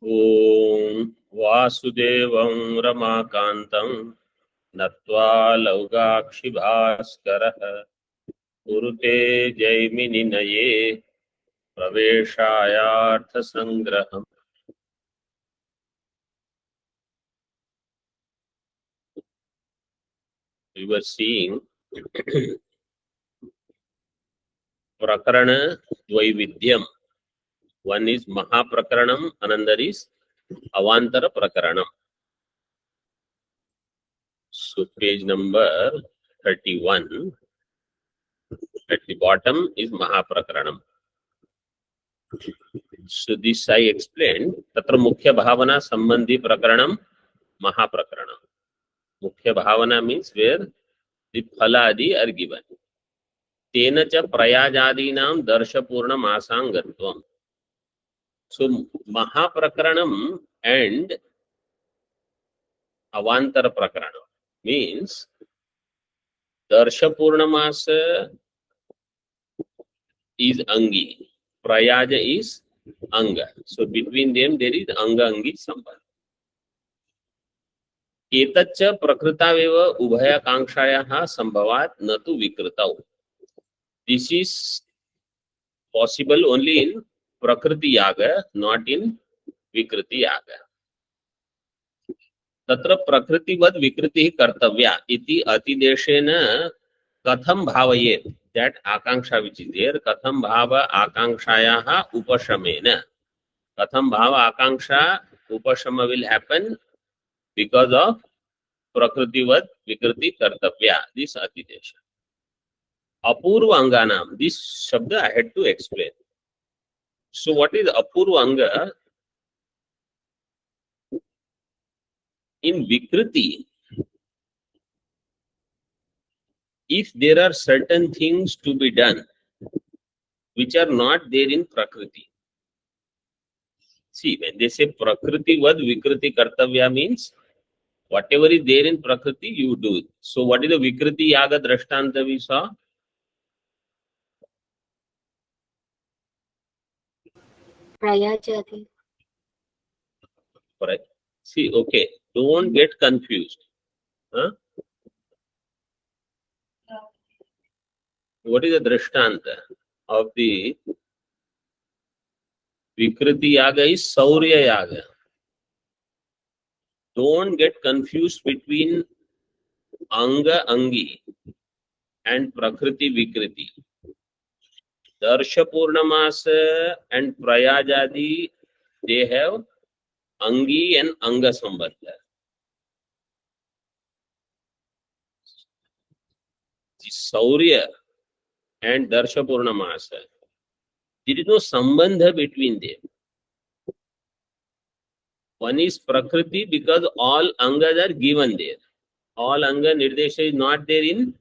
ओम वासुदेवं रमाकान्तं नत्वा लौगाक्षि भास्करः कुरुते जैमिनिनये प्रवेशायार्थ संग्रहम्. We were seeing Prakarana Dvaividyam. One is Mahaprakaranam, another is Avantara Prakaranam. So page number 31. At the bottom is Mahaprakaranam. So this I explained. Tatra Mukhya Bhavana Sambandhi Prakaranam Mahaprakaranam. Mukhya Bhavana means where the Phaladi are given. Tena cha Prayajadinam Darshapurnam Asangatvam. So Mahaprakaranam and Avantara Prakaranam means Darshapurnamasa is Angi, Prayaja is Anga. So between them there is Anga Angi Sambandh. एतच्च प्रकृतावेव उभयाकांक्षायाः संभवात् न तु विकृतौ. This is possible only in Prakriti Yaga, not in Vikriti Yaga. तत्र प्रकृतिवद विकृति कर्तव्या इति अतिदेशेन कथम भावयेत्, that Akanksha which is there, कथम भाव आकांक्षायाः उपशमेन, कथम भाव आकांक्षा उपशम will happen because of Prakritivad Vikriti Kartavya, this Atidesha. Apurva Anganam, this Shabda I had to explain. So what is Apurva Anga? In Vikriti, if there are certain things to be done which are not there in Prakriti. See, when they say Prakritivad Vikriti Kartavya means whatever is there in Prakriti, you do it. So what is the Vikriti Yaga Drashtanta we saw? Prayajati. Correct. See, okay, don't get confused. Huh? What is the Drashtanta of the Vikriti Yaga is Saurya Yaga. Don't get confused between Anga Angi and Prakriti Vikriti. Darsha Purnamasa and Prayajadi, they have Angi and Anga Sambandha. Saurya and Darsha Purnamasa, there is no Sambandha between them. One is Prakriti because all Angas are given there. All Anga Nirdesha is not there in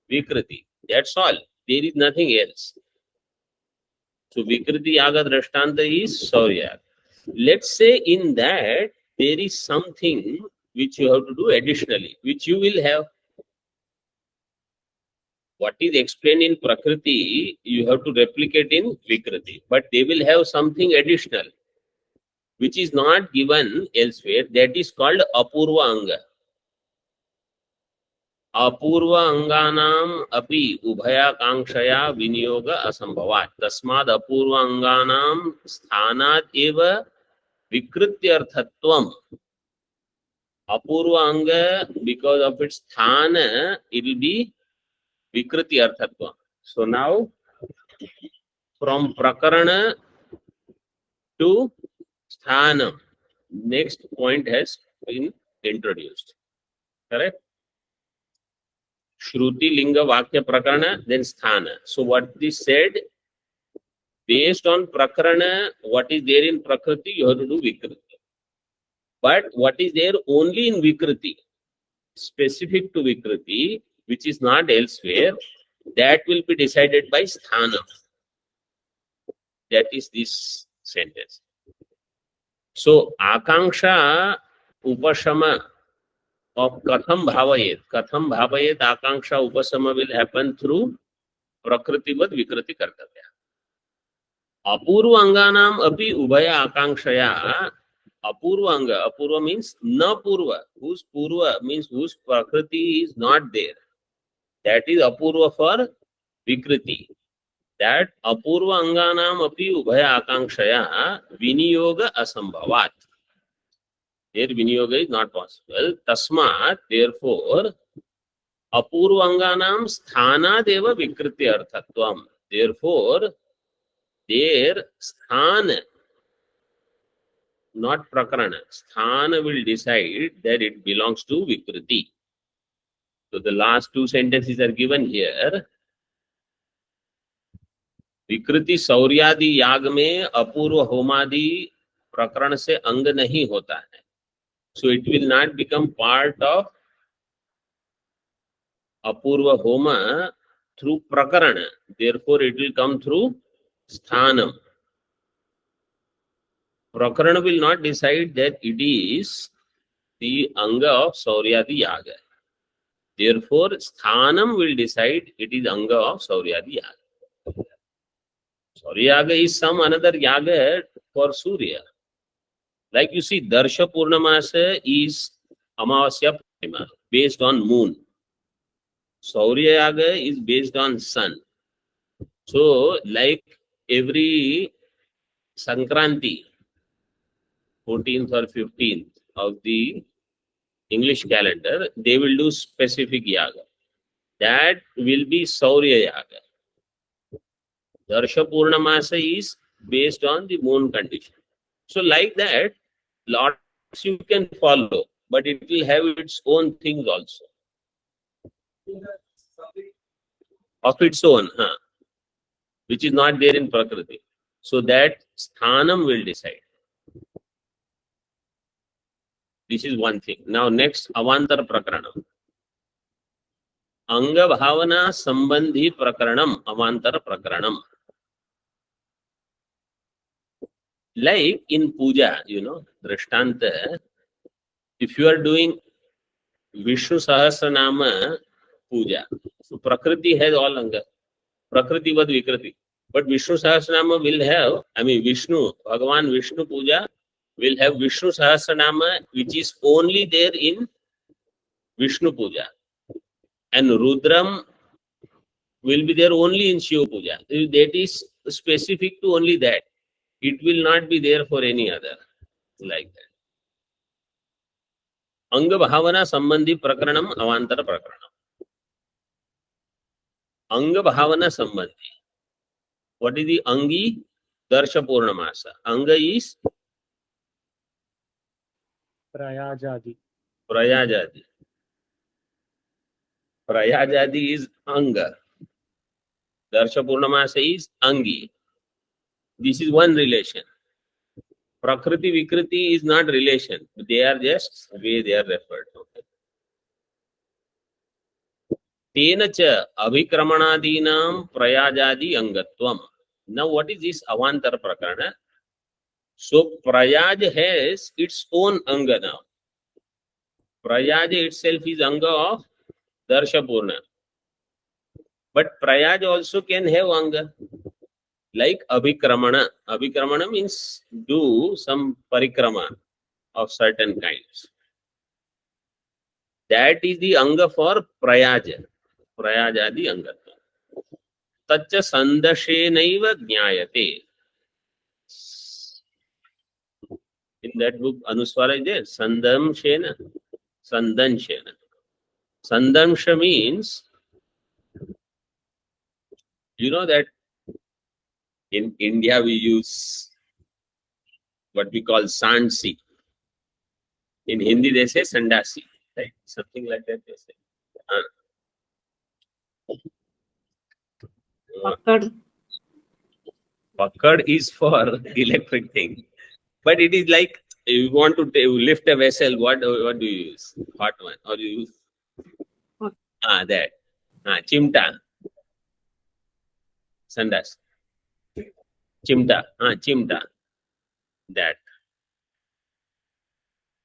Vikriti. That's all. There is nothing else. So Vikriti Yaga Drashtanta is Saurya. Let's say in that there is something which you have to do additionally, which you will have. What is explained in Prakriti, you have to replicate in Vikriti. But they will have something additional, which is not given elsewhere. That is called Apurva Anga. Apurva Anganam api ubhaya kankshaya vinyoga asambhavat. Tasmad Apurva Anganam sthanat eva vikrityarthatvam. Apurva Anga, because of its sthana, it will be Vikriti Arthatva. So now, from Prakarana to Sthanam, next point has been introduced. Correct? Shruti, Linga, Vakya, Prakarana, then Sthana. So what is said, based on Prakarana, what is there in Prakriti, you have to do Vikriti. But what is there only in Vikriti, specific to Vikriti, which is not elsewhere, that will be decided by Sthanam. That is this sentence. So, Akanksha Upashama of Katham Bhavayet. Katham Bhavayet Akanksha Upasama will happen through Prakritivad Vikriti Kartavya. Apurva Anganam api Ubhaya Akanksha Apurva anga. Apurva means na purva. Whose purva means whose prakriti is not there. That is apurva for vikriti. That apurva anganam api ubhaya akankshaya viniyoga asambhavat. Their viniyoga is not possible. Tasmat, therefore, apurvanganam sthanadeva vikriti arthatvam. Therefore, their sthana, not prakarana, sthana will decide that it belongs to vikriti. So the last two sentences are given here. विकृति सौर्यादि याग में अपूर्व होमादि प्रकरण से अंग नहीं होता है. So it will not become part of apurva homa through prakarana. Therefore it will come through sthanam. Prakarana will not decide that it is the anga of sauryadi yaga. Therefore sthanam will decide it is anga of sauryadi yaga. Saurya yaga is some another yaga for Surya. Like you see, Darsha Purnamasa is Amavasya Purnima, based on moon. Saurya Yaga is based on sun. So, like every Sankranti, 14th or 15th of the English calendar, they will do specific yaga. That will be Saurya Yaga. Darsha Purnamasa is based on the moon condition. So, like that, lots you can follow, but it will have its own things also. Of its own, which is not there in Prakriti. So that sthanam will decide. This is one thing. Now next, avantar prakaranam. Anga bhavana sambandhi prakaranam, avantar prakaranam. Like in puja, Drishtanta, if you are doing Vishnu Sahasranama puja, so Prakriti has all anga. Prakriti vad vikriti. But Vishnu Sahasranama will have, Vishnu, Bhagavan Vishnu puja will have Vishnu Sahasranama, which is only there in Vishnu puja. And Rudram will be there only in Shiva puja. That is specific to only that. It will not be there for any other. Like that. Anga Bhavana Sambandhi Prakaranam Avantara Prakaranam. Anga Bhavana Sambandhi. What is the Angi? Darsha Purnamasa. Anga is Prayajadi. Prayajadi. Prayajadi is Anga. Darsha Purnamasa is Angi. This is one relation. Prakriti Vikriti is not relation. They are just way they are referred to. Tena cha abhikramanadinam prayajadi angatvam. Now what is this avantara prakarana? So prayaj has its own anga now. Prayaj itself is anga of Darsha Purna. But prayaj also can have anga. Like abhikramana. Abhikramana means do some parikrama of certain kinds. That is the anga for prayaja. Prayajadi angatva. Tacha sandashenaiva jnayate. In that book, Anuswara is there. Sandamshena. Sandanshena. Sandamsha means, you know that in India we use what we call sandsi. In Hindi they say sandasi. Right? Something like that they say. Pakkad is for electric thing. But it is like, you want to lift a vessel, what do you use? Hot one. Or you use? That. Chimta. Sandas. Chimta. Chimta. That.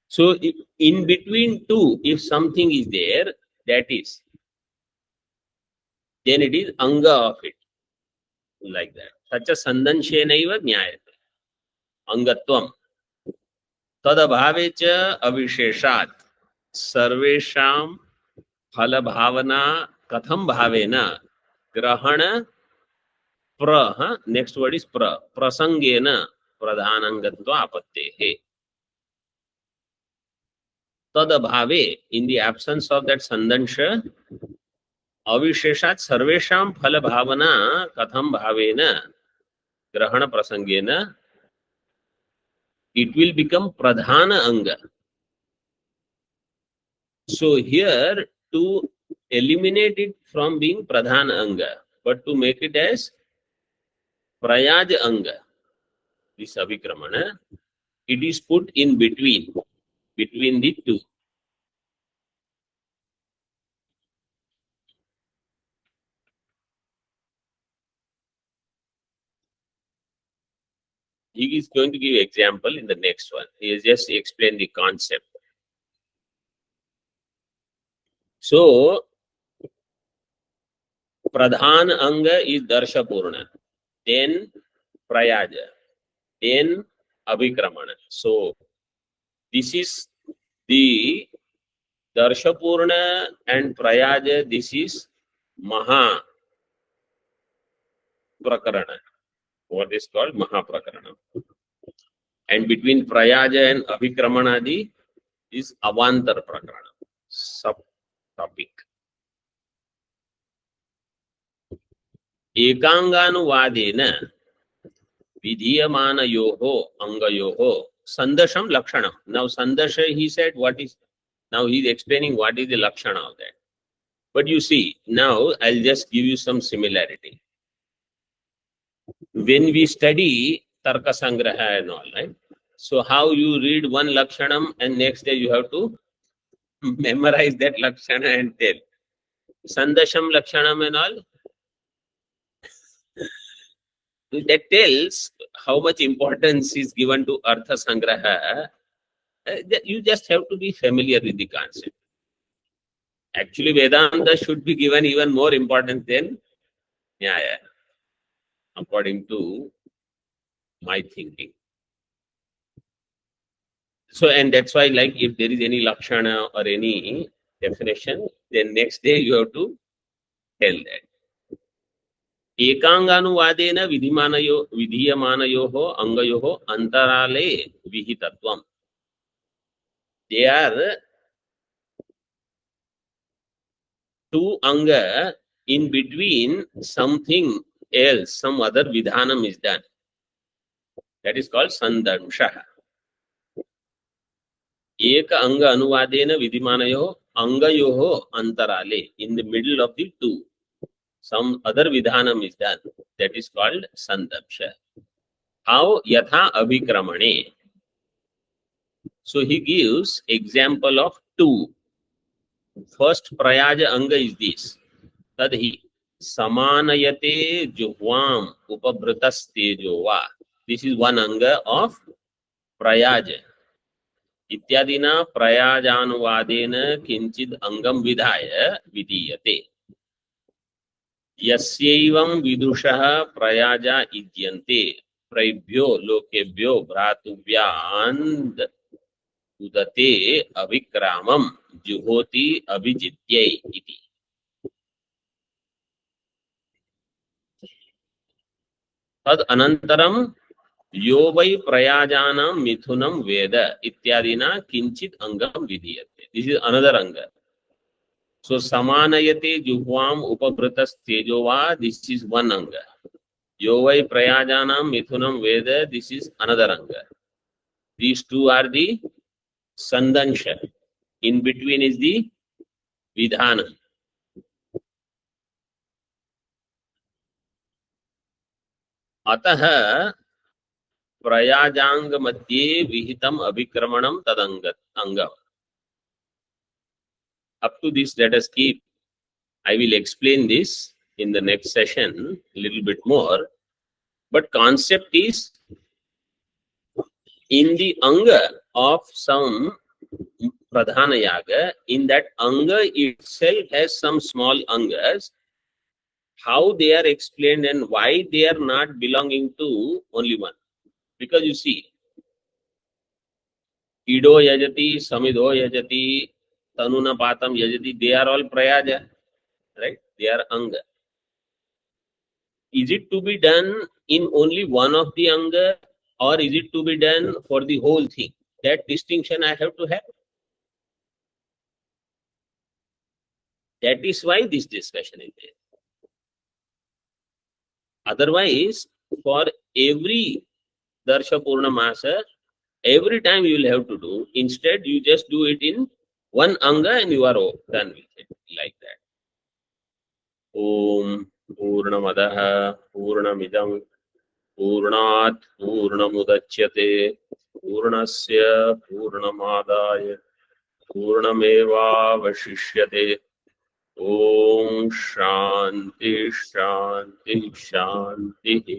So, in between two, if something is there, that is, then it is anga of it. Like that. Such a sandanshenaiva jnayate. Angatvam. तदभावे च अविशेषात् सर्वेषां फल भावना कथम भावेन ग्रहण next word is प्रसंगेन प्रधानंगत्व आपत्तेः तदभावे in the absence of that संदंश अविशेषात् सर्वेषां फल भावना कथम भावेन ग्रहण प्रसंगेन it will become pradhana anga. So here to eliminate it from being pradhana anga, but to make it as prayaj anga, this abhikramana, it is put in between the two. He is going to give example in the next one. He has just explained the concept. So pradhan anga is darshapurna, then prayaja, then abhikramana. So this is the darshapurna and prayaja. This is maha prakarana, what is called maha prakarana. And between prayaja and abhikramanadi is avantar prakarana, sub topic. एकांगानुवादेन विधीयमानयोः अंगयोः sandasham lakshanam. Now sandasha, he said what is, now he is explaining what is the lakshana of that. But you see, now I'll just give you some similarity. When we study tarka sangraha and all, right? So how you read one lakshanam and next day you have to memorize that lakshana and tell. Sandasham lakshanam and all, that tells how much importance is given to Artha Sangraha. You just have to be familiar with the concept. Actually, Vedanta should be given even more importance than Nyaya, according to my thinking. So, and that's why, like, if there is any Lakshana or any definition, then next day you have to tell that. एकांगानुवादेन विधीयमानयोः अंगयोः अंतराले विहितत्वम्. They are two anga, in between something else, some other vidhanam is done. That is called sandansha. Eka anga anuvadena vidhimanayoh angayoho antarale. In the middle of the two, some other vidhanam is done. That is called sandansha. How? Yatha abhikramane. So he gives example of two. First prayaja anga is this. Tadhi samanayate juhvam upabhritastejo va. This is one anga of prayaja. इत्यादिना प्रयाजानुवादेन किंचिद अंगम विधाय विधीयते. यस्यैवं विदुषः प्रयाजा इज्यन्ते प्रैभ्यो लोकेभ्यो भ्रातुव्यान् उदते अभिक्रामं जुहोति अभिजित्यै इति. तद अनन्तरं यो वै प्रयाजानां मिथुनं वेद इत्यादिना किंचित अंगम विधीयते. दिस इज अनदर अंग. सो समानयते जुह्वाम उपभृतस्तेजो वा, दिस इज वन अंग. यो वै प्रयाजानां मिथुनं वेद, दिस इज अनदर अंग. These two are the sandansha. In between is the vidhana. अतः प्रयाजांग मध्ये विहितम अभिक्रमणम तदंगम. Up to this, let us keep. I will explain this in the next session a little bit more. But concept is, in the anga of some pradhana yaga, in that anga itself has some small angas. How they are explained and why they are not belonging to only one. Because you see, ईडो यजति, समिधो यजति, तनुना पातम यजति. They are all prayaja, right? They are anga. Is it to be done in only one of the anga, or is it to be done for the whole thing? That distinction I have to have. That is why this discussion is there. Otherwise, for every Darsha Purnamasa, every time you will have to do. Instead, you just do it in one anga and you are done with it, like that. Om Purnamadaha Purnamidam Purnat Purnamudachyate Purnasya Purnamadaya Purnameva Vashishyate. Om Shanti Shanti Shanti.